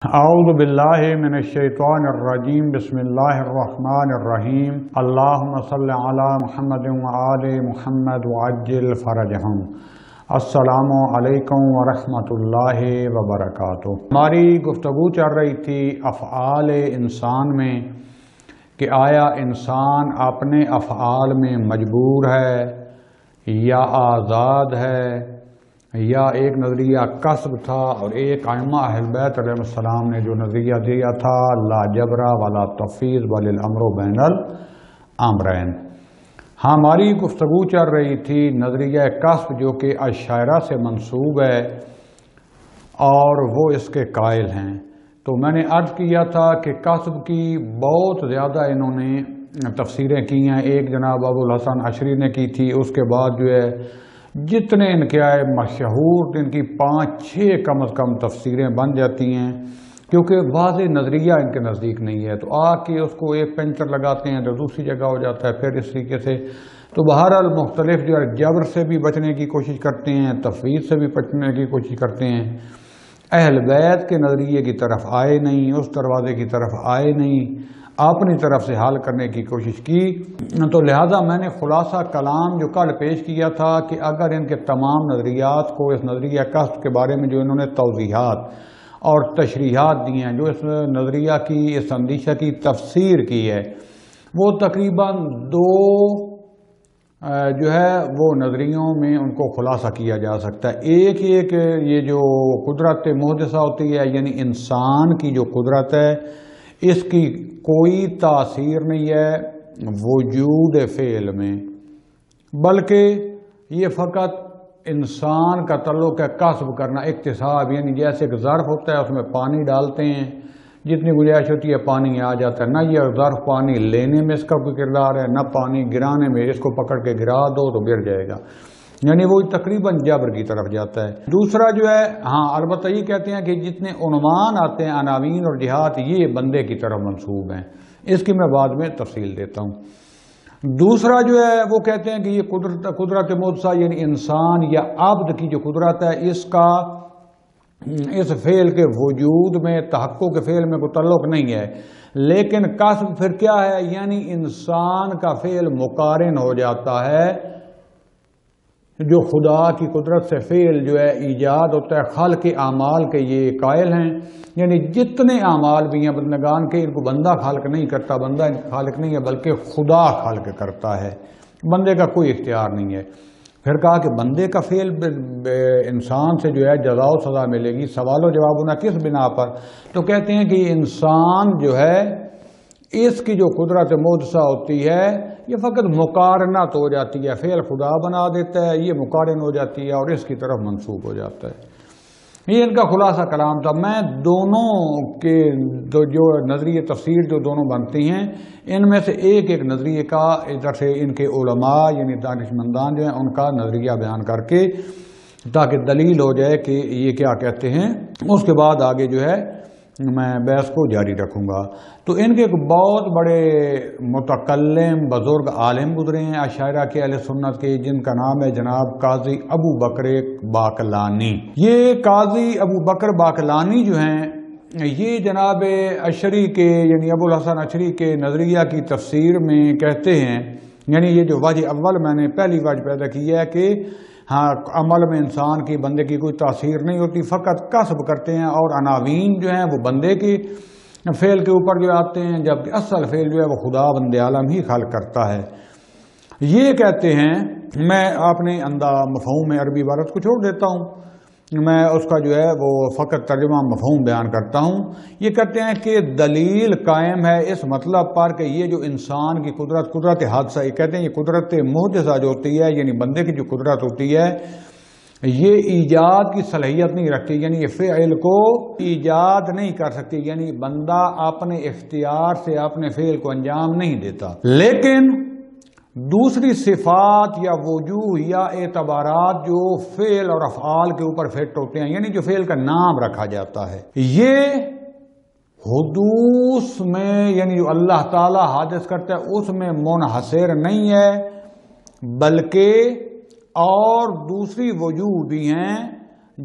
اعوذ باللہ من الشیطان الرجیم بسم اللہ الرحمن الرحیم اللہم صل علی محمد وآل محمد وعجل فرجہم۔ السلام علیکم ورحمۃ اللہ وبرکاتہ۔ ہماری گفتگو چل رہی تھی افعال انسان میں کہ آیا انسان اپنے افعال میں مجبور ہے یا آزاد ہے، یا ایک نظریہ کسب تھا اور ایک ائمہ اہل بیت علیہ السلام نے جو نظریہ دیا تھا لا جبر ولا تفویض بل الامر بین الامرین۔ ہماری گفتگو چل رہی تھی نظریہ کسب جو کہ اشاعرہ سے منسوب ہے اور وہ اس کے قائل ہیں۔ تو میں نے عرض کیا تھا کہ کسب کی بہت زیادہ انہوں نے تفسیریں کی ہیں۔ ایک جناب ابو الحسن عشری نے کی تھی، اس کے بعد جو ہے جتنے ان کے آئے مشہور ان کی 5-6 کم از کم تفسیریں بن جاتی ہیں، کیونکہ واضح نظریہ ان کے نزدیک نہیں ہے۔ تو آ کے اس کو ایک پنچر لگاتے ہیں تو دوسری جگہ ہو جاتا ہے، پھر اس طریقے سے تو بہرحال مختلف جو ہے جبر سے بھی بچنے کی کوشش کرتے ہیں، تفویض سے بھی بچنے کی کوشش کرتے ہیں، اہل بیت کے نظریے کی طرف آئے نہیں، اس دروازے کی طرف آئے نہیں، اپنی طرف سے حل کرنے کی کوشش کی۔ تو لہذا میں نے خلاصہ کلام جو کل پیش کیا تھا کہ اگر ان کے تمام نظریات کو اس نظریہ کسب کے بارے میں جو انہوں نے توضیحات اور تشریحات دی ہیں، جو اس نظریہ کی اس اندیشہ کی تفسیر کی ہے، وہ تقریباً 2 جو ہے وہ نظریوں میں ان کو خلاصہ کیا جا سکتا ہے۔ ایک یہ جو قدرت محدثہ ہوتی ہے، یعنی انسان کی جو قدرت ہے اس کی کوئی تاثیر نہیں ہے وجود فعل میں، بلکہ یہ فقط انسان کا تعلق ہے کسب کرنا، اکتساب، یعنی جیسے ایک ظرف ہوتا ہے اس میں پانی ڈالتے ہیں، جتنی گنجائش ہوتی ہے پانی آ جاتا ہے، نہ یہ ظرف پانی لینے میں اس کا کوئی کردار ہے، نہ پانی گرانے میں، اس کو پکڑ کے گرا دو تو گر جائے گا، یعنی وہ تقریباً جبر کی طرف جاتا ہے۔ دوسرا جو ہے البتہ یہ کہتے ہیں کہ جتنے عنوان آتے ہیں عناوین اور جہات یہ بندے کی طرف منسوب ہیں، اس کی میں بعد میں تفصیل دیتا ہوں۔ دوسرا جو ہے وہ کہتے ہیں کہ یہ قدرت محدثہ یعنی انسان یا عبد کی جو قدرت ہے اس فعل کے وجود میں تحقق کے فعل میں کوئی تعلق نہیں ہے، لیکن کسب پھر کیا ہے، یعنی انسان کا فعل مقارن ہو جاتا ہے جو خدا کی قدرت سے فعل جو ہے ایجاد ہوتا ہے، خلق اعمال کے یہ قائل ہیں، یعنی جتنے اعمال بھی ہیں بندگان کے، ان کو بندہ خالق نہیں کرتا، بندہ خالق نہیں ہے بلکہ خدا خالق کرتا ہے، بندے کا کوئی اختیار نہیں ہے۔ پھر کہا کہ بندے کا فعل انسان سے جو ہے جزا و سزا ملے گی، سوال و جواب ہونا کس بنا پر؟ تو کہتے ہیں کہ انسان جو ہے اس کی جو قدرت محدثہ ہوتی ہے یہ فقط مقارنت ہو جاتی ہے، فعل خدا بنا دیتا ہے، یہ مقارن ہو جاتی ہے اور اس کی طرف منسوب ہو جاتا ہے۔ یہ ان کا خلاصہ کلام تھا۔ میں دونوں کے جو نظریے تفسیر جو دونوں بنتی ہیں ان میں سے ایک نظریے کا ادھر سے ان کے علماء یعنی دانشمندان جو ہیں ان کا نظریہ بیان کر کے تاکہ دلیل ہو جائے کہ یہ کیا کہتے ہیں، اس کے بعد آگے جو ہے میں بحث کو جاری رکھوں گا۔ تو ان کے ایک بہت بڑے متکلم بزرگ عالم گزرے ہیں اشاعرہ کے اہل سنت کے، جن کا نام ہے جناب قاضی ابو بکر باقلانی۔ یہ قاضی ابو بکر باقلانی جو ہیں یہ جناب عشری کے یعنی ابو الحسن عشری کے نظریہ کی تفسیر میں کہتے ہیں، یعنی یہ جو وجہ اول میں نے پہلی وجہ پیدا کی ہے کہ عمل میں انسان کی بندے کی کوئی تاثیر نہیں ہوتی، فقط کسب کرتے ہیں اور عناوین جو ہیں وہ بندے کے فعل کے اوپر جو آتے ہیں، جبکہ اصل فعل جو ہے وہ خدا بند عالم ہی خلق کرتا ہے۔ یہ کہتے ہیں، میں اپنے مفہوم عربی عبارت کو چھوڑ دیتا ہوں، میں اس کا جو ہے وہ فقط ترجمہ مفہوم بیان کرتا ہوں۔ یہ کہتے ہیں کہ دلیل قائم ہے اس مطلب پر کہ یہ جو انسان کی قدرت حادثہ، یہ کہتے ہیں یہ قدرت محدثہ جو ہوتی ہے یعنی بندے کی جو قدرت ہوتی ہے یہ ایجاد کی صلاحیت نہیں رکھتی، یعنی یہ فعل کو ایجاد نہیں کر سکتی، یعنی بندہ اپنے اختیار سے اپنے فعل کو انجام نہیں دیتا، لیکن دوسری صفات یا وجوہ یا اعتبارات جو فعل اور افعال کے اوپر فٹ ہوتے ہیں، یعنی جو فعل کا نام رکھا جاتا ہے، یہ حدوث میں یعنی جو اللہ تعالی حادث کرتا ہے اس میں منحصر نہیں ہے، بلکہ اور دوسری وجوہ بھی ہیں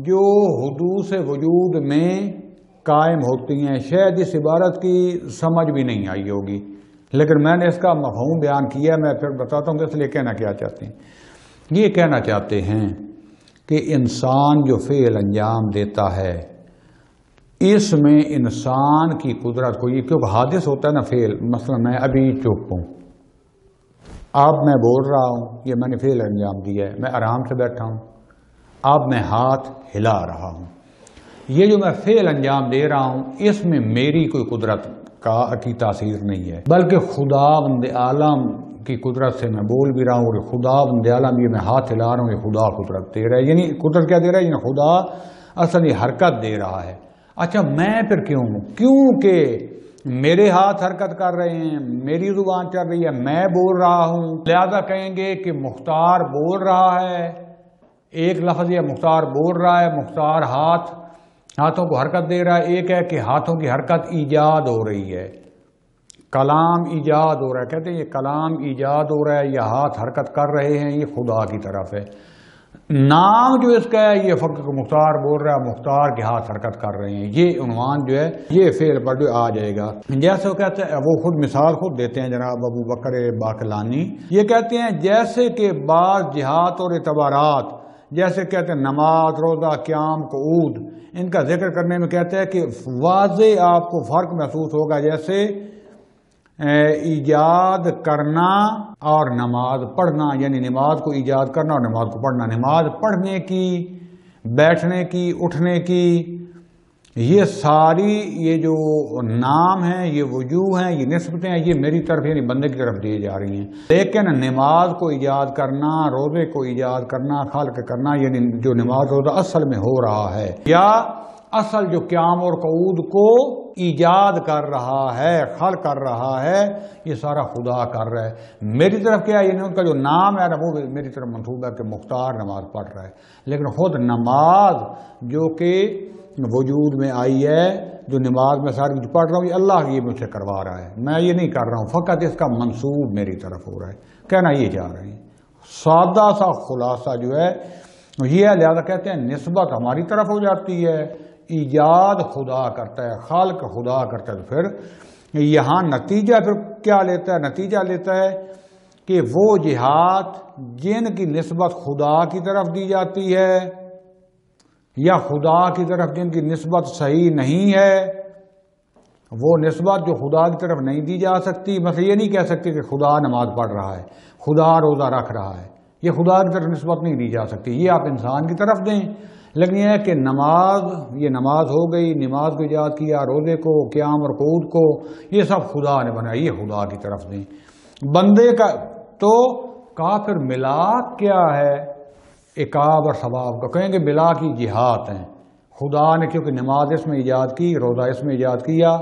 جو حدوث وجود میں قائم ہوتی ہیں، شاید اس عبارت کی سمجھ بھی نہیں آئی ہوگی، لیکن میں نے اس کا مفہوم بیان کیا، میں پھر بتاتا ہوں کہ اس لیے کہنا کیا چاہتے ہیں۔ یہ کہنا چاہتے ہیں کہ انسان جو فعل انجام دیتا ہے اس میں انسان کی قدرت کو، یہ کیونکہ حادث ہوتا ہے نا فعل، مثلا میں ابھی چپ ہوں، اب میں بول رہا ہوں، یہ میں نے فعل انجام دیا ہے، میں آرام سے بیٹھا ہوں، اب میں ہاتھ ہلا رہا ہوں، یہ جو میں فعل انجام دے رہا ہوں اس میں میری کوئی قدرت کی تاثیر نہیں ہے، بلکہ خداوند عالم کی قدرت سے میں بول بھی رہا ہوں، اور خداوند عالم یہ میں ہاتھ ہلا رہا ہوں، یہ خدا قدرت دے رہا ہے، یعنی قدرت کیا دے رہا ہے، یعنی خدا اصل یہ حرکت دے رہا ہے۔ اچھا میں پھر کیوں ہوں؟ کیونکہ میرے ہاتھ حرکت کر رہے ہیں، میری زبان چل رہی ہے، میں بول رہا ہوں، لہذا کہیں گے کہ مختار بول رہا ہے، ایک لفظ یہ مختار بول رہا ہے، مختار ہاتھوں کو حرکت دے رہا ہے، ایک ہے کہ ہاتھوں کی حرکت ایجاد ہو رہی ہے، کلام ایجاد ہو رہا ہے، کہتے ہیں یہ کلام ایجاد ہو رہا ہے، یہ ہاتھ حرکت کر رہے ہیں، یہ خدا کی طرف ہے۔ نام جو اس کا ہے یہ فقط مختار بول رہا ہے، مختار کے ہاتھ حرکت کر رہے ہیں، یہ عنوان جو ہے یہ فعل پر جو آ جائے گا۔ جیسے وہ کہتے ہیں، وہ خود مثال خود دیتے ہیں جناب ابو بکر باقلانی، یہ کہتے ہیں جیسے کہ بعض جہات اور اعتبارات، جیسے کہتے ہیں نماز، روزہ، قیام، قعود، ان کا ذکر کرنے میں کہتے ہیں کہ واضح آپ کو فرق محسوس ہوگا، جیسے ایجاد کرنا اور نماز پڑھنا، یعنی نماز کو ایجاد کرنا اور نماز کو پڑھنا، نماز پڑھنے کی، بیٹھنے کی، اٹھنے کی، یہ ساری یہ جو نام ہیں، یہ وجوہ ہیں، یہ نسبتیں ہیں، یہ میری طرف یعنی بندے کی طرف دی جا رہی ہیں۔ لیکن نماز کو ایجاد کرنا، روزے کو ایجاد کرنا، خلق کرنا، یعنی جو نماز روزہ اصل میں ہو رہا ہے، یا اصل جو قیام اور قعود کو ایجاد کر رہا ہے، خلق کر رہا ہے، یہ سارا خدا کر رہا ہے۔ میری طرف کیا ہے، یعنی ان کا جو نام ہے وہ میری طرف منسوب ہے کہ مختار نماز پڑھ رہا ہے، لیکن خود نماز جو کہ وجود میں آئی ہے، جو نماز میں ساری جو پڑھ رہا ہوں، یہ اللہ یہ مجھ سے کروا رہا ہے، میں یہ نہیں کر رہا ہوں، فقط اس کا منسوب میری طرف ہو رہا ہے، کہنا یہ چاہ رہے ہیں۔ سادہ سا خلاصہ جو ہے یہ ہے، لہذا کہتے ہیں نسبت ہماری طرف ہو جاتی ہے، ایجاد خدا کرتا ہے، خالق خدا کرتا ہے، تو پھر یہاں نتیجہ پھر کیا لیتا ہے؟ نتیجہ لیتا ہے کہ وہ جہات جن کی نسبت خدا کی طرف دی جاتی ہے یا خدا کی طرف جن کی نسبت صحیح نہیں ہے، وہ نسبت جو خدا کی طرف نہیں دی جا سکتی، مثلا یہ نہیں کہہ سکتے کہ خدا نماز پڑھ رہا ہے، خدا روزہ رکھ رہا ہے، یہ خدا کی طرف نسبت نہیں دی جا سکتی، یہ آپ انسان کی طرف دیں۔ لیکن یہ ہے کہ نماز، یہ نماز ہو گئی، نماز کو ایجاد کیا، روزے کو، قیام اور قعود کو، یہ سب خدا نے بنایا، یہ خدا کی طرف دیں۔ بندے کا تو کافر ملاک کیا ہے؟ عقاب اور ثواب کا، کہیں گے ملا کی جہات ہیں، خدا نے کیونکہ نماز اس میں ایجاد کی، روزہ اس میں ایجاد کیا،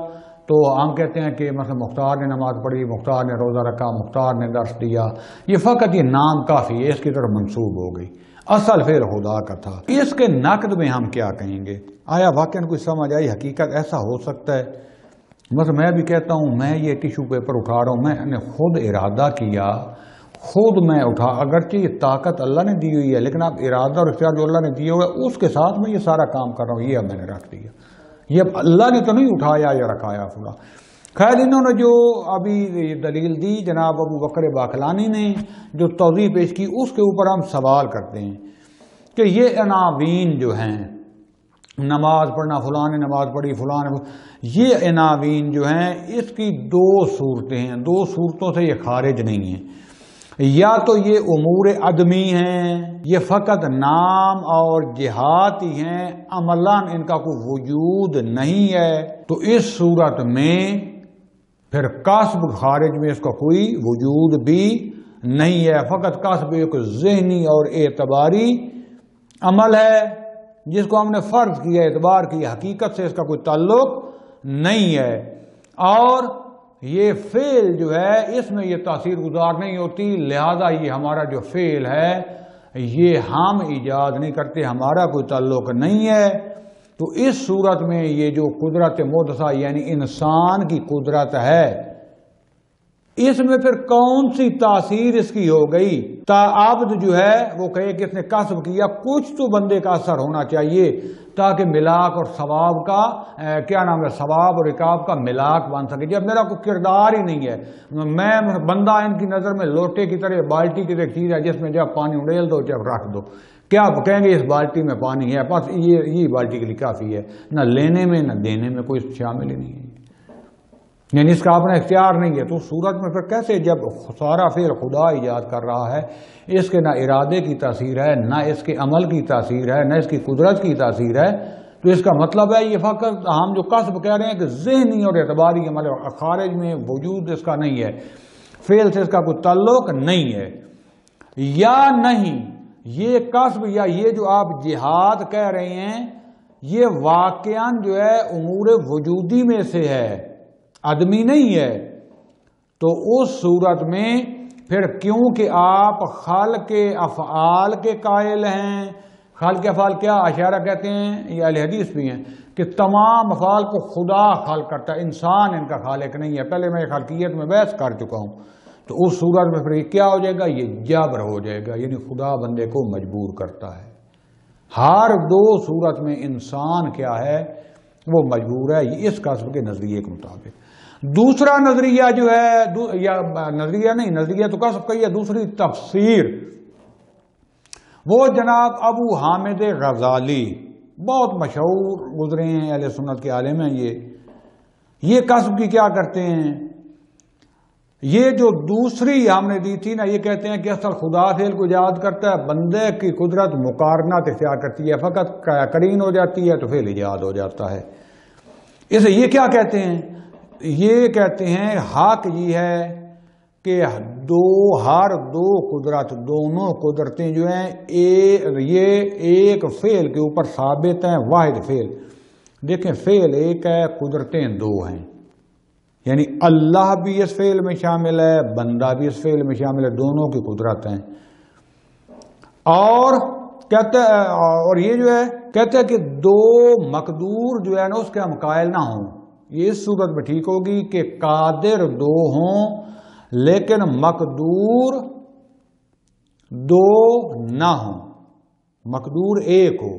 تو ہم کہتے ہیں کہ مثلا مختار نے نماز پڑھی، مختار نے روزہ رکھا، مختار نے درس دیا، یہ فقط یہ نام کافی ہے، اس کی طرف منسوب ہو گئی، اصل فعل خدا کا تھا۔ اس کے نقد میں ہم کیا کہیں گے؟ آیا واقعاً کوئی سمجھ آئی؟ حقیقت ایسا ہو سکتا ہے؟ مثلا میں بھی کہتا ہوں میں یہ ٹیشو پیپر اٹھا رہا ہوں، میں نے خود ارادہ کیا، خود میں اٹھا، اگرچہ یہ طاقت اللہ نے دی ہوئی ہے، لیکن اب ارادہ اور اختیار جو اللہ نے دیے ہوئے اس کے ساتھ میں یہ سارا کام کر رہا ہوں، یہ اب میں نے رکھ دیا، یہ اب اللہ نے تو نہیں اٹھایا یا رکھایا فلاں۔ خیر انہوں نے جو ابھی دلیل دی جناب ابو بکر باقلانی نے جو توضیح پیش کی، اس کے اوپر ہم سوال کرتے ہیں کہ یہ عناوین جو ہیں، نماز پڑھنا، فلاں نے نماز پڑھی، فلاں نے، یہ عناوین جو ہیں اس کی دو صورتیں ہیں، دو صورتوں سے یہ خارج نہیں ہیں، یا تو یہ امور عدمی ہیں، یہ فقط نام اور جہات ہی ہیں، عملاً ان کا کوئی وجود نہیں ہے، تو اس صورت میں پھر کسب خارج میں اس کا کوئی وجود بھی نہیں ہے، فقط کسب ایک ذہنی اور اعتباری عمل ہے جس کو ہم نے فرض کیا، اعتبار کیا، حقیقت سے اس کا کوئی تعلق نہیں ہے، اور یہ فعل جو ہے اس میں یہ تاثیر گزار نہیں ہوتی، لہذا یہ ہمارا جو فعل ہے یہ ہم ایجاد نہیں کرتے، ہمارا کوئی تعلق نہیں ہے۔ تو اس صورت میں یہ جو قدرت محدثہ یعنی انسان کی قدرت ہے، اس میں پھر کون سی تاثیر اس کی ہو گئی؟ عبد جو ہے وہ کہے کہ اس نے کسب کیا، کچھ تو بندے کا اثر ہونا چاہیے تاکہ ملاک اور ثواب کا ثواب اور عقاب کا ملاک بن سکے۔ جب میرا کوئی کردار ہی نہیں ہے، میں بندہ ان کی نظر میں لوٹے کی طرح بالٹی کی طرح چیز ہے جس میں جب پانی اڑیل دو جب رکھ دو، کیا کہیں گے اس بالٹی میں پانی ہے، بس یہ بالٹی کے لیے کافی ہے، نہ لینے میں نہ دینے میں کوئی شامل ہی نہیں ہے، یعنی اس کا اپنا اختیار نہیں ہے۔ تو صورت میں پھر کیسے جب سارا فعل خدا ایجاد کر رہا ہے، اس کے نہ ارادے کی تاثیر ہے، نہ اس کے عمل کی تاثیر ہے، نہ اس کی قدرت کی تاثیر ہے، تو اس کا مطلب ہے یہ فقط ہم جو کسب کہہ رہے ہیں کہ ذہنی اور اعتباری عمل خارج میں وجود اس کا نہیں ہے، فعل سے اس کا کوئی تعلق نہیں ہے، یا نہیں یہ کسب یا یہ جو آپ جہاد کہہ رہے ہیں یہ واقعاً جو ہے امور وجودی میں سے ہے، آدمی نہیں ہے، تو اس صورت میں پھر کیونکہ آپ خالق افعال کے قائل ہیں، خالق افعال کیا اشارہ کہتے ہیں، یہ اہل حدیث بھی ہیں کہ تمام افعال کو خدا خالق کرتا ہے، انسان ان کا خالق نہیں ہے، پہلے میں خالقیت میں بحث کر چکا ہوں، تو اس صورت میں پھر یہ کیا ہو جائے گا، یہ جبر ہو جائے گا، یعنی خدا بندے کو مجبور کرتا ہے۔ ہر دو صورت میں انسان کیا ہے وہ مجبور ہے، یہ اس قسم کے نظریے کے مطابق۔ دوسرا نظریہ جو ہے، یا نظریہ نہیں، نظریہ تو کسب کا ہی ہے، دوسری تفسیر وہ جناب ابو حامد غزالی بہت مشہور گزرے ہیں، اہل سنت کے عالم ہیں، یہ کسب کی کیا کرتے ہیں، یہ جو دوسری ہم نے دی تھی نا، یہ کہتے ہیں کہ اصل خدا فعل کو ایجاد کرتا ہے، بندے کی قدرت مقارنت اختیار کرتی ہے، فقط قرین ہو جاتی ہے تو فعل ایجاد ہو جاتا ہے۔ اسے یہ کیا کہتے ہیں، یہ کہتے ہیں حق یہ ہے کہ ہر دو قدرت، دونوں قدرتیں جو ہیں یہ ایک فعل کے اوپر ثابت ہیں، واحد فعل۔ دیکھیں فعل ایک ہے، قدرتیں دو ہیں، یعنی اللہ بھی اس فعل میں شامل ہے، بندہ بھی اس فعل میں شامل ہے، دونوں کی قدرت ہیں۔ اور کہتے ہیں، اور یہ جو ہے کہتے ہیں کہ دو مقدور جو ہے نا اس کے ہم قائل نہ ہوں، یہ اس صورت میں ٹھیک ہوگی کہ قادر دو ہوں لیکن مقدور دو نہ ہوں، مقدور ایک ہو،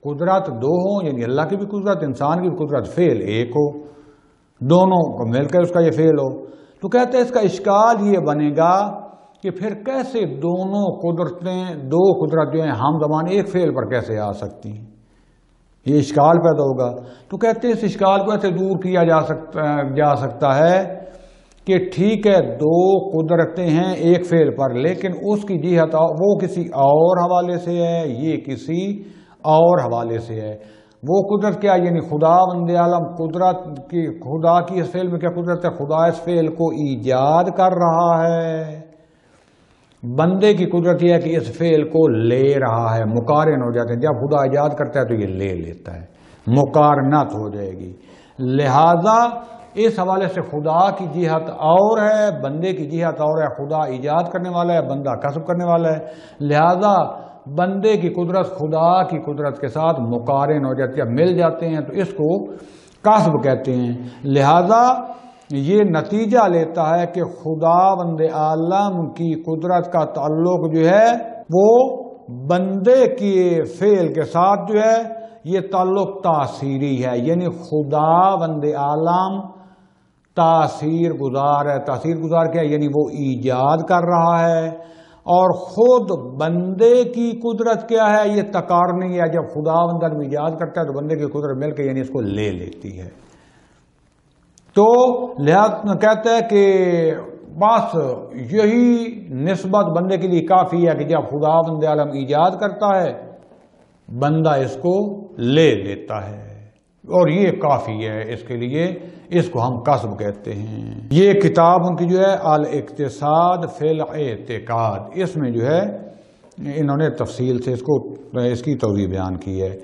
قدرت دو ہوں، یعنی اللہ کی بھی قدرت انسان کی بھی قدرت، فعل ایک ہو، دونوں کو مل کر اس کا یہ فعل ہو۔ تو کہتے ہیں اس کا اشکال یہ بنے گا کہ پھر کیسے دونوں قدرتیں، دو قدرت جو ہیں ہم زمان ایک فعل پر کیسے آ سکتی ہیں، یہ اشکال پیدا ہوگا۔ تو کہتے ہیں اس اشکال کو ایسے دور کیا جا سکتا ہے کہ ٹھیک ہے دو قدرتیں ہیں ایک فعل پر، لیکن اس کی جہت وہ کسی اور حوالے سے ہے، یہ کسی اور حوالے سے ہے۔ وہ قدرت کیا، یعنی خدا بند عالم قدرت کی، خدا کی اس فعل میں کیا قدرت ہے، خدا اس فعل کو ایجاد کر رہا ہے، بندے کی قدرت یہ ہے کہ اس فعل کو لے رہا ہے، مقارن ہو جاتے ہیں، جب خدا ایجاد کرتا ہے تو یہ لے لیتا ہے، مقارنت ہو جائے گی۔ لہذا اس حوالے سے خدا کی جہت اور ہے، بندے کی جہت اور ہے، خدا ایجاد کرنے والا ہے، بندہ کسب کرنے والا ہے، لہذا بندے کی قدرت خدا کی قدرت کے ساتھ مقارن ہو جاتی ہے، مل جاتے ہیں، تو اس کو کسب کہتے ہیں۔ لہذا یہ نتیجہ لیتا ہے کہ خدا بند عالم کی قدرت کا تعلق جو ہے وہ بندے کے فعل کے ساتھ جو ہے یہ تعلق تاثیری ہے، یعنی خدا بند عالم تاثیر گزار ہے۔ تاثیر گزار کیا ہے، یعنی وہ ایجاد کر رہا ہے، اور خود بندے کی قدرت کیا ہے، یہ تقارنی ہے، جب خدا بندہ میں ایجاد کرتا ہے تو بندے کی قدرت مل کے یعنی اس کو لے لیتی ہے۔ تو لہذا کہتے ہیں کہ بس یہی نسبت بندے کے لیے کافی ہے کہ جب خدا بند عالم ایجاد کرتا ہے بندہ اس کو لے لیتا ہے، اور یہ کافی ہے اس کے لیے، اس کو ہم کسب کہتے ہیں۔ یہ کتاب ان کی جو ہے الاقتصاد فی الاعتقاد، اس میں جو ہے انہوں نے تفصیل سے اس کی توضیح بیان کی ہے۔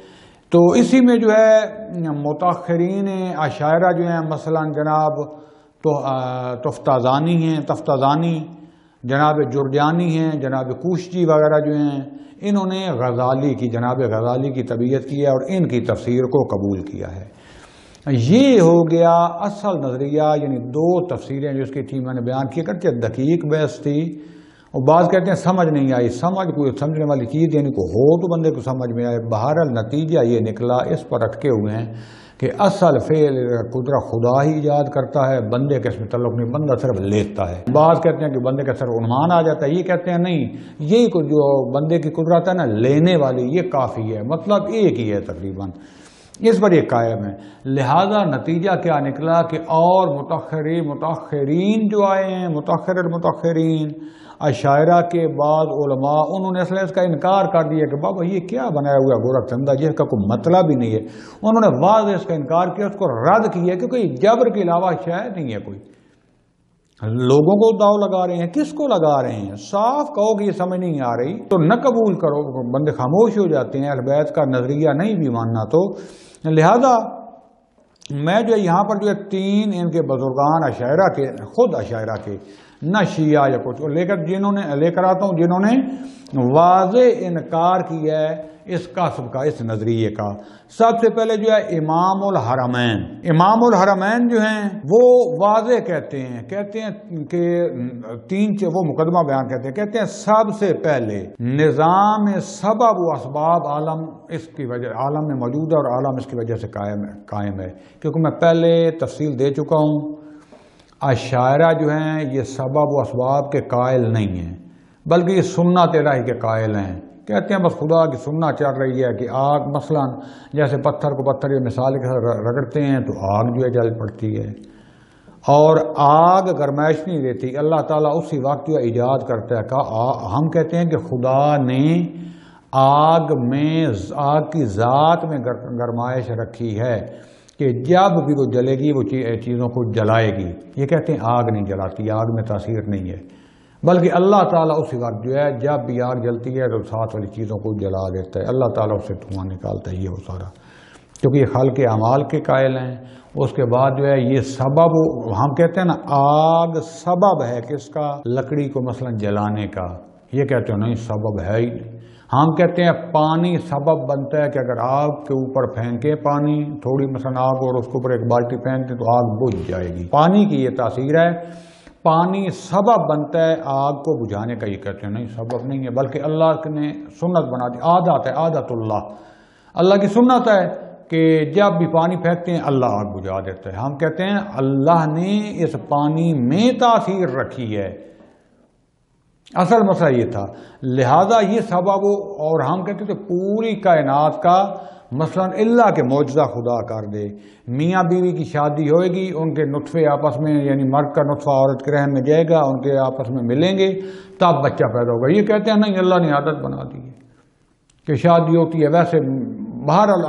تو اسی میں جو ہے متاخرین اشاعرہ جو ہیں، مثلا جناب تفتازانی ہیں، تفتازانی، جناب جرجانی ہیں، جناب کوشجی وغیرہ جو ہیں، انہوں نے غزالی کی، جناب غزالی کی طبیعت کی ہے اور ان کی تفسیر کو قبول کیا ہے۔ یہ ہو گیا اصل نظریہ، یعنی دو تفسیریں جو اس کی تھی میں نے بیان کی، کرتے دقیق بحث تھی، اور بعض کہتے ہیں سمجھ نہیں آئی. سمجھ کوئی سمجھنے والی چیز یعنی کوئی ہو تو بندے کو سمجھ میں آئے. بہرحال نتیجہ یہ نکلا، اس پر اٹکے ہوئے ہیں کہ اصل فعل قدرت خدا ہی ایجاد کرتا ہے، بندے کے اس میں تعلق نہیں، بندہ صرف لیتا ہے. بعض کہتے ہیں کہ بندے کا صرف عنوان آ جاتا ہے، یہ کہتے ہیں نہیں، یہی جو بندے کی قدرت ہے نا لینے والی، یہ کافی ہے، مطلب ایک ہی ہے تقریباً، اس پر یہ قائم ہے. لہذا نتیجہ کیا نکلا کہ اور متاخرین جو آئے ہیں، متاخرین اشاعرہ کے بعض علماء، انہوں نے اصل اس کا انکار کر دیا کہ بابا یہ کیا بنایا ہوا گورکھ چندہ جس کا کوئی مطلب ہی نہیں ہے. انہوں نے واضح اس کا انکار کیا، اس کو رد کیا، کیونکہ جبر کے علاوہ شاید نہیں ہے کوئی. لوگوں کو داؤ لگا رہے ہیں، کس کو لگا رہے ہیں؟ صاف کہو کہ یہ سمجھ نہیں آ رہی تو نہ قبول کرو، بندے خاموش ہو جاتے ہیں. اہل بیت کا نظریہ نہیں بھی ماننا تو. لہذا میں جو یہاں پر جو 3 ان کے بزرگان اشاعرہ کے، خود اشاعرہ کے، نہ شیعہ یا کچھ، لے کر آتا ہوں جنہوں نے واضح انکار کیا ہے اس قصب کا، اس نظریے کا. سب سے پہلے جو ہے امام الحرمین جو ہیں وہ واضح کہتے ہیں کہ وہ مقدمہ بیان کہتے ہیں سب سے پہلے نظام سبب و اسباب عالم اس کی وجہ، عالم میں موجود ہے اور عالم اس کی وجہ سے قائم ہے. کیونکہ میں پہلے تفصیل دے چکا ہوں، اشاعرہ جو ہیں یہ سبب و اسباب کے قائل نہیں ہیں، بلکہ یہ سنت الہی کے قائل ہیں. کہتے ہیں بس خدا کی سنت چل رہی ہے کہ آگ مثلا جیسے پتھر کو پتھر یہ مثال کے ساتھ رگڑتے ہیں تو آگ جو ہے جل پڑتی ہے، اور آگ گرمائش نہیں دیتی، اللہ تعالیٰ اسی وقت جو ایجاد کرتا ہے. ہم کہتے ہیں کہ خدا نے آگ کی ذات میں گرمائش رکھی ہے کہ جب بھی وہ جلے گی وہ چیزوں کو جلائے گی. یہ کہتے ہیں آگ نہیں جلاتی، آگ میں تاثیر نہیں ہے، بلکہ اللہ تعالیٰ اسی وقت جو ہے جب بھی آگ جلتی ہے تو ساتھ والی چیزوں کو جلا دیتا ہے، اللہ تعالیٰ اسے دھواں نکالتا ہے. یہ وہ سارا کیونکہ یہ خلق اعمال کے قائل ہیں. اس کے بعد جو ہے یہ سبب، ہم کہتے ہیں نا آگ سبب ہے کس کا؟ لکڑی کو مثلا جلانے کا. یہ کہتے ہیں نہیں سبب ہے ہی. ہم کہتے ہیں پانی سبب بنتا ہے کہ اگر آگ کے اوپر پھینکے پانی تھوڑی مثلا آگ اور اس کے اوپر ایک بالٹی پھینک دیں تو آگ بجھ جائے گی. پانی کی یہ تاثیر ہے. پانی سبب بنتا ہے آگ کو بجھانے کا. یہ کہتے ہیں نہیں سبب نہیں ہے، بلکہ اللہ نے سنت بنا دی، عادت ہے، عادت اللہ کی سنت ہے کہ جب بھی پانی پھینکتے ہیں اللہ آگ بجھا دیتا ہے. ہم کہتے ہیں اللہ نے اس پانی میں تاثیر رکھی ہے، اصل مسئلہ یہ تھا. لہذا یہ سبب، اور ہم کہتے تھے پوری کائنات کا مثلا اللہ کے معجزہ خدا کر دے. میاں بیوی کی شادی ہوئے گی، ان کے نطفے آپس میں، یعنی مرد کا نطفہ عورت کے رحم میں جائے گا، ان کے آپس میں ملیں گے تب بچہ پیدا ہوگا. یہ کہتے ہیں نہیں اللہ نے عادت بنا دی ہے کہ شادی ہوتی ہے ویسے. بہرحال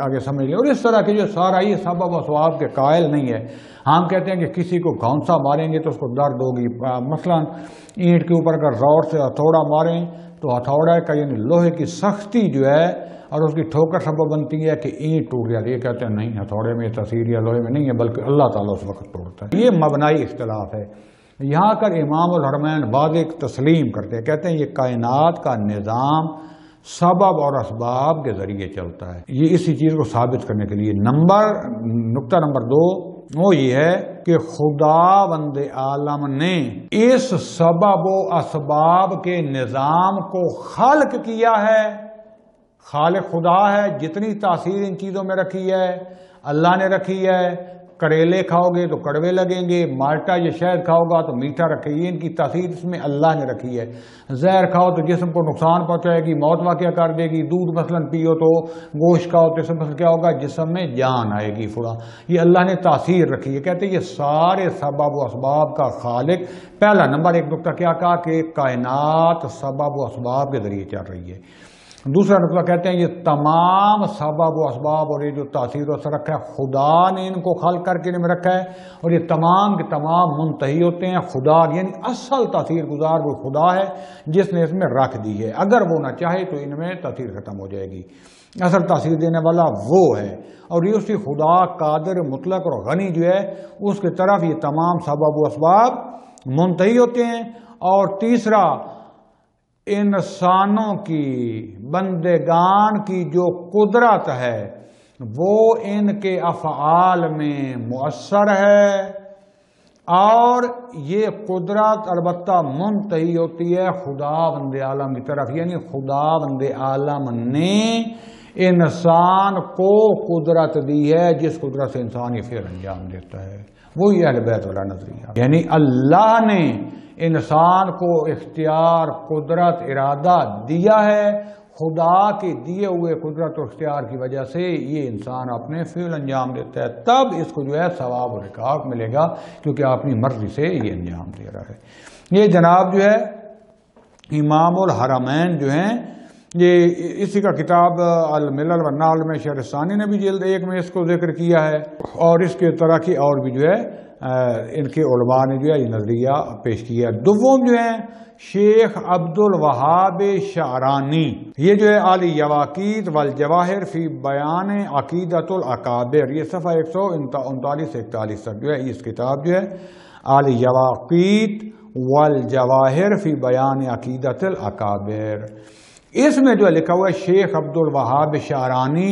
آگے سمجھ لیں. اور اس طرح کے جو سارا یہ سبب و اسباب کے قائل نہیں ہے. ہم کہتے ہیں کہ کسی کو گھونسا ماریں گے تو اس کو درد ہوگی. مثلا اینٹ کے اوپر اگر زور سے ہتھوڑا ماریں تو ہتھوڑا کا یعنی لوہے کی سختی جو ہے اور اس کی ٹھوکر سبب بنتی ہے کہ اینٹ ٹوٹ جاتی ہے. یہ کہتے ہیں نہیں ہتھوڑے میں تاثیر یا لوہے میں نہیں ہے، بلکہ اللہ تعالیٰ اس وقت توڑتا ہے. یہ مبنائی اختلاف ہے. یہاں کر امام الحرمین واضح تسلیم کرتے ہیں، کہتے ہیں یہ کائنات کا نظام سبب اور اسباب کے ذریعے چلتا ہے. یہ اسی چیز کو ثابت کرنے کے لیے نقطہ نمبر 2 وہ یہ ہے کہ خدا بند عالم نے اس سبب و اسباب کے نظام کو خلق کیا ہے. خالق خدا ہے، جتنی تاثیر ان چیزوں میں رکھی ہے اللہ نے رکھی ہے. کریلے کھاؤ گے تو کڑوے لگیں گے، مالٹا یا شہد کھاؤ گا تو میٹھا رکھے گی. ان کی تاثیر اس میں اللہ نے رکھی ہے. زہر کھاؤ تو جسم کو نقصان پہنچائے گی، موت واقع کر دے گی. دودھ مثلا پیو تو گوشت کھاؤ تو اس میں کیا ہوگا؟ جسم میں جان آئے گی فورا. یہ اللہ نے تاثیر رکھی ہے. کہتے ہیں یہ سارے سبب و اسباب کا خالق. پہلا نمبر 1 نقطہ کیا کہا کہ کائنات سبب و اسباب کے ذریعے چل رہی ہے. دوسرا نقطہ کہتے ہیں یہ تمام سبب و اسباب اور یہ جو تاثیر و اثر رکھا ہے خدا نے ان کو خلق کر کے ان میں رکھا ہے، اور یہ تمام کے تمام منتہی ہوتے ہیں خدا، یعنی اصل تاثیر گزار وہ خدا ہے جس نے اس میں رکھ دی ہے. اگر وہ نہ چاہے تو ان میں تاثیر ختم ہو جائے گی. اصل تاثیر دینے والا وہ ہے، اور یہ اسی خدا قادر مطلق اور غنی جو ہے اس کی طرف یہ تمام سبب و اسباب منتہی ہوتے ہیں. اور تیسرا انسانوں کی، بندگان کی جو قدرت ہے وہ ان کے افعال میں مؤثر ہے. اور یہ قدرت البتہ منتہی ہوتی ہے خداوند عالم کی طرف، یعنی خداوند عالم نے انسان کو قدرت دی ہے جس قدرت سے انسان یہ فعل انجام دیتا ہے، وہی اہل بیت والا نظریہ، یعنی اللہ نے انسان کو اختیار، قدرت، ارادہ دیا ہے، خدا کے دیے ہوئے قدرت اور اختیار کی وجہ سے یہ انسان اپنے فعل انجام دیتا ہے، تب اس کو جو ہے ثواب اور عقاب ملے گا، کیونکہ اپنی مرضی سے یہ انجام دے رہا ہے۔ یہ جناب جو ہے امام الحرمین جو ہیں، یہ اسی کا کتاب الملل والنحل میں شہرستانی نے بھی جلد 1 میں اس کو ذکر کیا ہے، اور اس کے طرح کی اور بھی جو ہے ان کے علماء نے جو ہے یہ نظریہ پیش کیا۔ دوم جو ہے شیخ عبد الوہاب شعرانی، یہ جو ہے الیواقیت والجواہر فی بیان عقیدۃ الاکابر، یہ صفحہ 139 سے 41 تک جو ہے اس کتاب جو ہے الیواقیت والجواہر فی بیان عقیدۃ الاکابر، اس میں جو لکھا ہوا ہے شیخ عبد الوہاب شعرانی،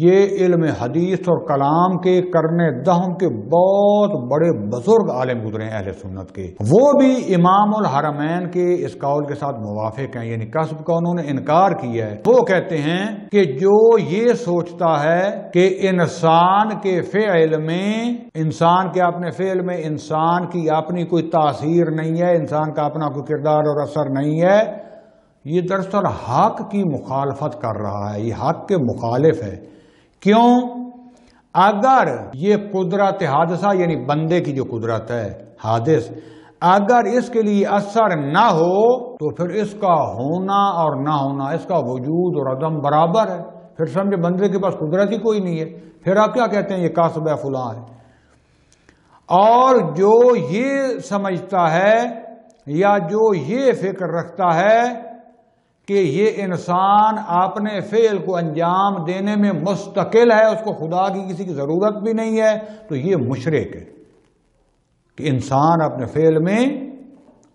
یہ علم حدیث اور کلام کے کرنے دہم کے بہت بڑے بزرگ عالم گزرے ہیں اہل سنت کے، وہ بھی امام الحرمین کے اس قول کے ساتھ موافق ہیں، یعنی کسب کا انہوں نے انکار کیا ہے۔ وہ کہتے ہیں کہ جو یہ سوچتا ہے کہ انسان کے فعل میں، انسان کے اپنے فعل میں انسان کی اپنی کوئی تاثیر نہیں ہے، انسان کا اپنا کوئی کردار اور اثر نہیں ہے، یہ دراصل حق کی مخالفت کر رہا ہے، یہ حق کے مخالف ہے۔ کیوں؟ اگر یہ قدرت حادثہ یعنی بندے کی جو قدرت ہے حادث، اگر اس کے لیے اثر نہ ہو تو پھر اس کا ہونا اور نہ ہونا، اس کا وجود اور عدم برابر ہے، پھر سمجھے بندے کے پاس قدرت ہی کوئی نہیں ہے، پھر آپ کیا کہتے ہیں یہ کاسب ہے فلاں ہے۔ اور جو یہ سمجھتا ہے یا جو یہ فکر رکھتا ہے کہ یہ انسان اپنے فعل کو انجام دینے میں مستقل ہے، اس کو خدا کی کسی کی ضرورت بھی نہیں ہے، تو یہ مشرک ہے کہ انسان اپنے فعل میں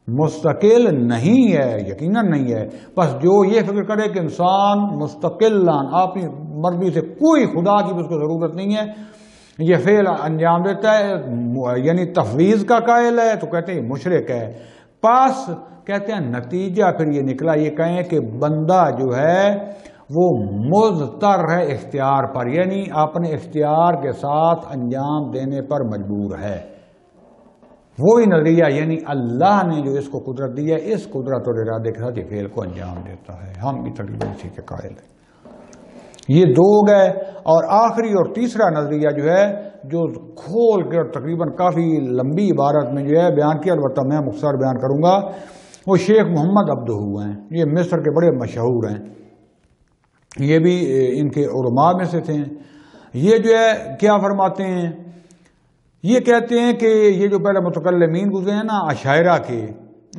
مستقل نہیں ہے، یقیناً نہیں ہے۔ بس جو یہ فکر کرے کہ انسان مستقل اپنی مرضی سے، کوئی خدا کی بھی اس کو ضرورت نہیں ہے، یہ فعل انجام دیتا ہے، یعنی تفویض کا قائل ہے، تو کہتے ہیں مشرک ہے۔ پس کہتے ہیں نتیجہ پھر یہ نکلا، یہ کہیں کہ بندہ جو ہے وہ مضطر ہے اختیار پر، یعنی اپنے اختیار کے ساتھ انجام دینے پر مجبور ہے۔ وہی نظریہ، یعنی اللہ نے جو اس کو قدرت دی ہے، اس قدرت اور ارادے کے ساتھ یہ فعل کو انجام دیتا ہے، ہم بھی تقریباً اسی کے قائل ہیں۔ یہ دو گئے، اور آخری اور تیسرا نظریہ جو ہے، جو کھول کے اور تقریباً کافی لمبی عبارت میں جو ہے بیان کیا، البتہ میں مختصر بیان کروں گا، وہ شیخ محمد عبدہ ہیں، یہ مصر کے بڑے مشہور ہیں، یہ بھی ان کے علماء میں سے تھے۔ یہ جو ہے کیا فرماتے ہیں، یہ کہتے ہیں کہ یہ جو پہلے متکلمین گزرے ہیں نا اشاعرہ کے،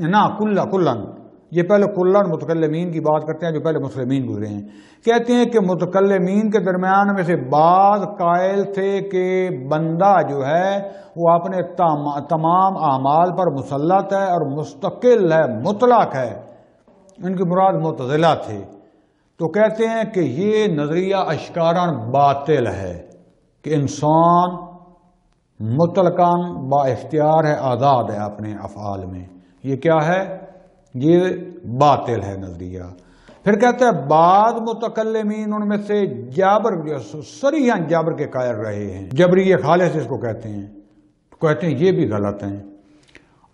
نا کلن، یہ پہلے کلن متکلمین کی بات کرتے ہیں جو پہلے مسلمین گزرے ہیں، کہتے ہیں کہ متکلمین کے درمیان میں سے بعض قائل تھے کہ بندہ جو ہے وہ اپنے تمام اعمال پر مسلط ہے اور مستقل ہے، مطلق ہے، ان کی مراد معتزلہ تھے، تو کہتے ہیں کہ یہ نظریہ اشکاراً باطل ہے کہ انسان مطلقاً با اختیار ہے، آزاد ہے اپنے افعال میں، یہ کیا ہے، یہ باطل ہے نظریہ۔ پھر کہتا ہے بعض متکلمین ان میں سے جابر، صریحاً جابر کے قائل رہے ہیں، جبری خالص اس کو کہتے ہیں، کہتے ہیں یہ بھی غلط ہیں۔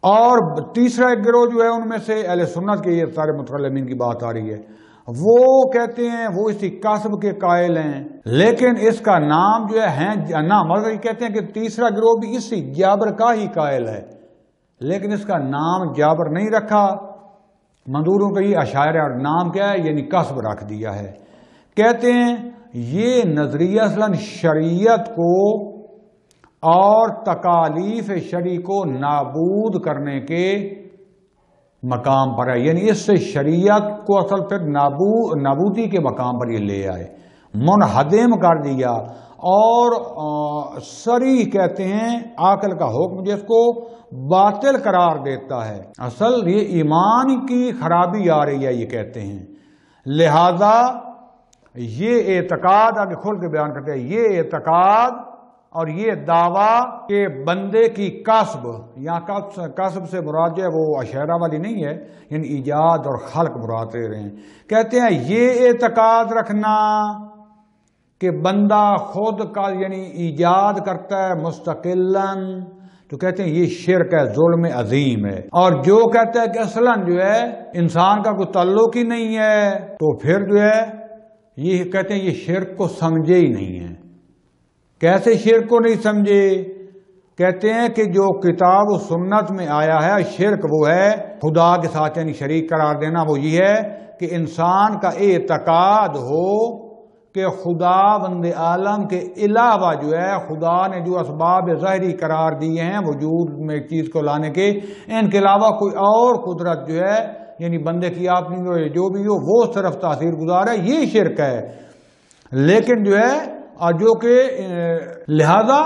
اور تیسرا ایک گروہ جو ہے ان میں سے اہل سنت کے، یہ سارے متکلمین کی بات آ رہی ہے، وہ کہتے ہیں وہ اسی کسب کے قائل ہیں، لیکن اس کا نام جو ہے نام، مطلب کہتے ہیں کہ تیسرا گروہ بھی اسی جابر کا ہی قائل ہے، لیکن اس کا نام جابر نہیں رکھا، منظوروں کا یہ اشاعرہ، اور نام کیا ہے، یعنی کسب رکھ دیا ہے۔ کہتے ہیں یہ نظریہ اصلاً شریعت کو اور تکالیف شرعی کو نابود کرنے کے مقام پر ہے، یعنی اس سے شریعت کو اصل پھر نابودی کے مقام پر یہ لے آئے، منہدم کر دیا، اور صریح کہتے ہیں عقل کا حکم جس کو باطل قرار دیتا ہے، اصل یہ ایمان کی خرابی آ رہی ہے، یہ کہتے ہیں۔ لہذا یہ اعتقاد، آگے کھول کے بیان کرتے ہیں، یہ اعتقاد اور یہ دعویٰ کہ بندے کی کسب، یہاں کسب سے مراد جو ہے وہ اشعرا والی نہیں ہے، یعنی ایجاد اور خلق مراد لے رہے ہیں. کہتے ہیں یہ اعتقاد رکھنا کہ بندہ خود کا یعنی ایجاد کرتا ہے مستقلاً، تو کہتے ہیں یہ شرک ہے، ظلم عظیم ہے. اور جو کہتا ہے کہ اصلاً جو ہے انسان کا کوئی تعلق ہی نہیں ہے، تو پھر جو ہے یہ کہتے ہیں یہ شرک کو سمجھے ہی نہیں ہے. کیسے شرک کو نہیں سمجھے؟ کہتے ہیں کہ جو کتاب و سنت میں آیا ہے شرک وہ ہے خدا کے ساتھ یعنی شریک قرار دینا. وہ یہ ہے کہ انسان کا اعتقاد ہو کہ خدا بند عالم کے علاوہ جو ہے خدا نے جو اسباب ظاہری قرار دیے ہیں وجود میں ایک چیز کو لانے کے، ان کے علاوہ کوئی اور قدرت جو ہے یعنی بندے کی آپ نے جو بھی ہو وہ صرف تاثیر گزار ہے، یہ شرک ہے. لیکن جو ہے جو کہ لہذا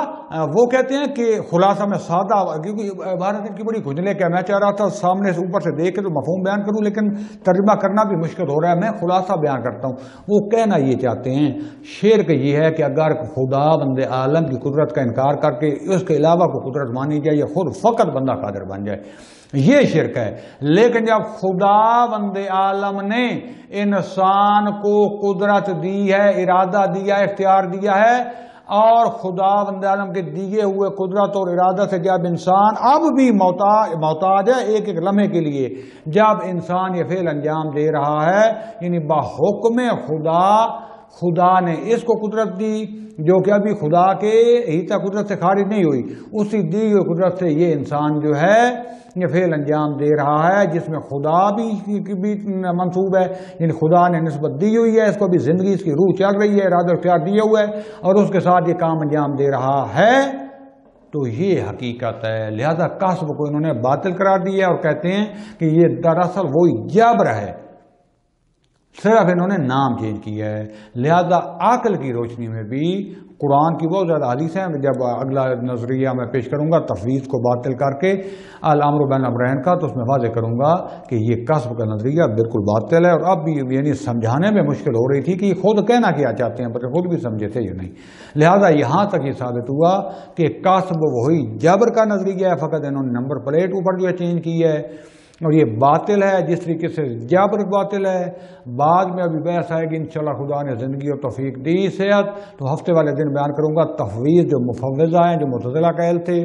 وہ کہتے ہیں کہ خلاصہ میں سادہ، کیونکہ عبارت ان کی بڑی گھجلے کہ میں چاہ رہا تھا سامنے سے اوپر سے دیکھ کے تو مفہوم بیان کروں، لیکن ترجمہ کرنا بھی مشکل ہو رہا ہے، میں خلاصہ بیان کرتا ہوں. وہ کہنا یہ چاہتے ہیں شرک یہ ہے کہ اگر خدا بند عالم کی قدرت کا انکار کر کے اس کے علاوہ کوئی قدرت مانی جائے یا خود فقط بندہ قادر بن جائے، یہ شرک ہے. لیکن جب خدا بند عالم نے انسان کو قدرت دی ہے، ارادہ دیا ہے، اختیار دیا ہے، اور خدا بند عالم کے دیے ہوئے قدرت اور ارادہ سے جب انسان اب بھی محتاج ہے ایک ایک لمحے کے لیے، جب انسان یہ فعل انجام دے رہا ہے یعنی بحکم خدا نے اس کو قدرت دی جو کہ ابھی خدا کے ہیتا قدرت سے خارج نہیں ہوئی، اسی دی ہوئی قدرت سے یہ انسان جو ہے یہ فعل انجام دے رہا ہے جس میں خدا بھی منصوب ہے، یعنی خدا نے نسبت دی ہوئی ہے، اس کو بھی زندگی اس کی روح چل رہی ہے، ارادہ اختیار دیا ہوا ہے اور اس کے ساتھ یہ کام انجام دے رہا ہے. تو یہ حقیقت ہے. لہذا کسب کو انہوں نے باطل قرار دیا اور کہتے ہیں کہ یہ دراصل وہی جبر ہے، صرف انہوں نے نام چینج کیا ہے. لہذا عقل کی روشنی میں بھی قرآن کی بہت زیادہ حدیث ہیں. جب اگلا نظریہ میں پیش کروں گا تفویض کو باطل کر کے الامر بین الامرین کا، تو اس میں واضح کروں گا کہ یہ کسب کا نظریہ بالکل باطل ہے. اور اب بھی یعنی سمجھانے میں مشکل ہو رہی تھی کہ یہ خود کہنا کیا چاہتے ہیں، بلکہ خود بھی سمجھے تھے یا نہیں. لہذا یہاں تک یہ ثابت ہوا کہ کسب وہی جبر کا نظریہ ہے، فقط انہوں نے نمبر پلیٹ اوپر جو ہے چینج کی ہے، اور یہ باطل ہے جس طریقے سے جبر باطل ہے. بعد میں ابھی بحث آئے گی انشاءاللہ خدا نے زندگی اور توفیق دی صحت تو ہفتے والے دن بیان کروں گا. تفویض جو مفوضہ ہیں جو معتزلہ قائل تھے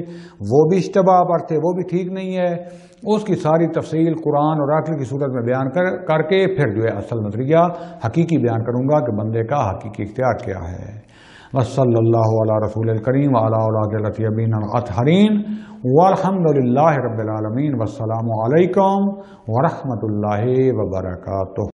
وہ بھی اشتباہ پر تھے، وہ بھی ٹھیک نہیں ہے. اس کی ساری تفصیل قرآن اور عقل کی صورت میں بیان کر کے پھر جو ہے اصل نظریہ حقیقی بیان کروں گا کہ بندے کا حقیقی اختیار کیا ہے. وصلی اللہ علی رسول الکریم وعلی اولاد الطیبین الطاہرین والحمد للہ رب العالمین. والسلام علیکم ورحمۃ اللہ وبرکاتہ.